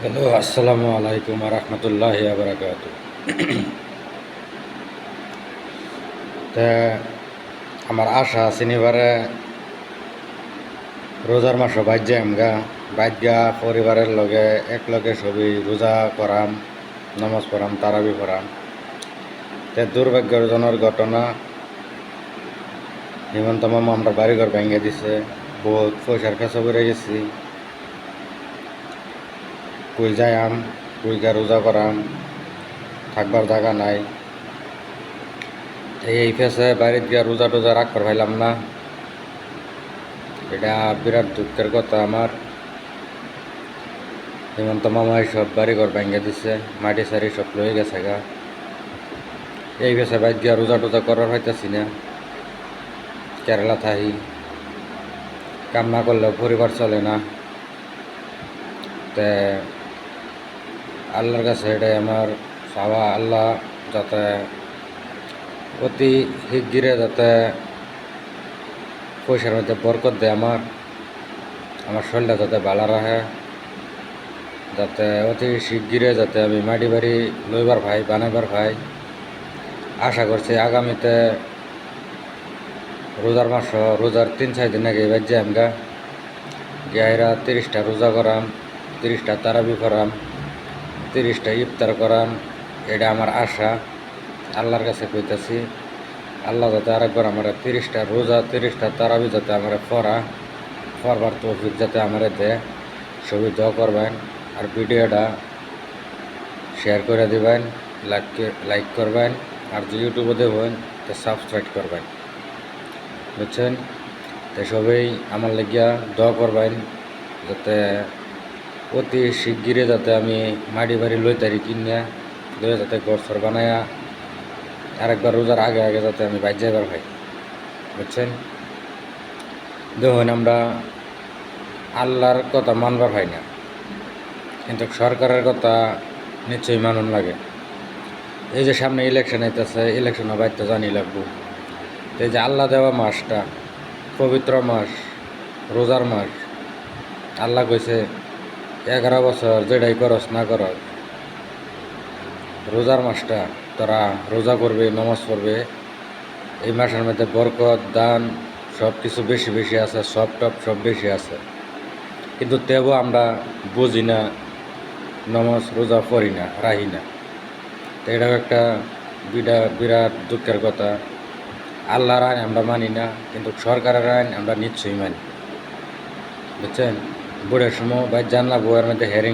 Hello, আসসালামু আলাইকুম রহমতুল্লাহি বারাকাতু। তা আমার আশা শনিবারে রোজার মাসে বাইর যাইমগা, বাইরগা পরিবারের লগে একলগে সবই রোজা করাম, নামাজ পড়াম, তারাবি পড়াম। তে দুর্ভাগ্যজনক ঘটনা, হিমন্ত মামা আমরা বাড়িঘর ভেঙে দিছে, বহুত পয়সার পেছা পড়ে গেছি। কই যাইম, কইগা রোজা করাম, থাকবার জায়গা নাই। এই ফেসে বাড়িতে গিয়া রোজা টোজা রাখতে পাইলাম না। এটা বিরাট দুঃখের কথা আমার। হিমন্ত মামাই সব বাড়িঘর ভেঙে দিছে, মাটি সারি সব লয়ে গেছে গা। এই ফেসে বাইর গিয়া রোজা টোজা করার হইতাছি না। কেরালা থাহি কাম না করলেও পরিবার চলে না। তে আল্লাহর কাছে এটাই আমার চাওয়া, আল্লাহ যাতে অতি শিগগিরে যাতে পয়সার মধ্যে বরকত দেয়, আমার শরীরটা যাতে ভালো রাখে, যাতে অতি শিগগিরে যাতে আমি মাটি বাড়ি লইবার ভাই, বানাইবার ভাই। আশা করছি আগামীতে রোজার মাস, রোজার 3-4 দিন আগে এবার যাই আমগা গিয়াইরা 30টা রোজা করাম, 30টা তারাবি করাম, 30টা ইফতার করাম। এটা আমার আশা, আল্লাহর কাছে কইতাছি। আল্লাহ যাতে আরেকবার আমার 30টা রোজা, 30টা তারাবি যাতে আমার পড়বার তৌফিক যাতে আমার দেয়। সবই দোয়া করবেন, আর ভিডিওটা শেয়ার করে দিবেন, লাইক করবেন, আর যে ইউটিউবে দেখবেন তো সাবস্ক্রাইব করবেন, বুঝছেন? তো সবাই আমার লাগিয়া দোয়া করবেন যাতে অতি শিগগিরে যাতে আমি মাটি বাড়ি লইতারি কিনিয়া লইয়া যাতে ঘর বানায়া আরেকবার রোজার আগে আগে যাতে আমি বাইর যাইবার ভাই, বুঝছেন? দেখুন, আমরা আল্লাহর কথা মানবার ভাই না, কিন্তু সরকারের কথা নিশ্চয়ই মানুন লাগে। এই যে সামনে ইলেকশন আইতেছে, ইলেকশনে বাইতে জানি লাগবো। এই যে আল্লাহ দেওয়া মাসটা, পবিত্র মাস, রোজার মাস, আল্লাহ কইছে 11 বছর যেটাই করস না করস, রোজার মাসটা তোরা রোজা করবে, নমাজ পড়বে। এই মাসের মধ্যে বরকত, দান সব কিছু বেশি বেশি আছে, সব টপ সব বেশি আছে। কিন্তু তেও আমরা বুঝি না, নমাজ রোজা পড়ি না, রাহি না। তো এটাও একটা বিরাট দুঃখের কথা। আল্লাহর আইন আমরা মানি না, কিন্তু সরকারের আইন আমরা নিশ্চয়ই মানি, বুঝছেন? বুড়ের সময় বা জানলা বউয়ের মধ্যে হেরিং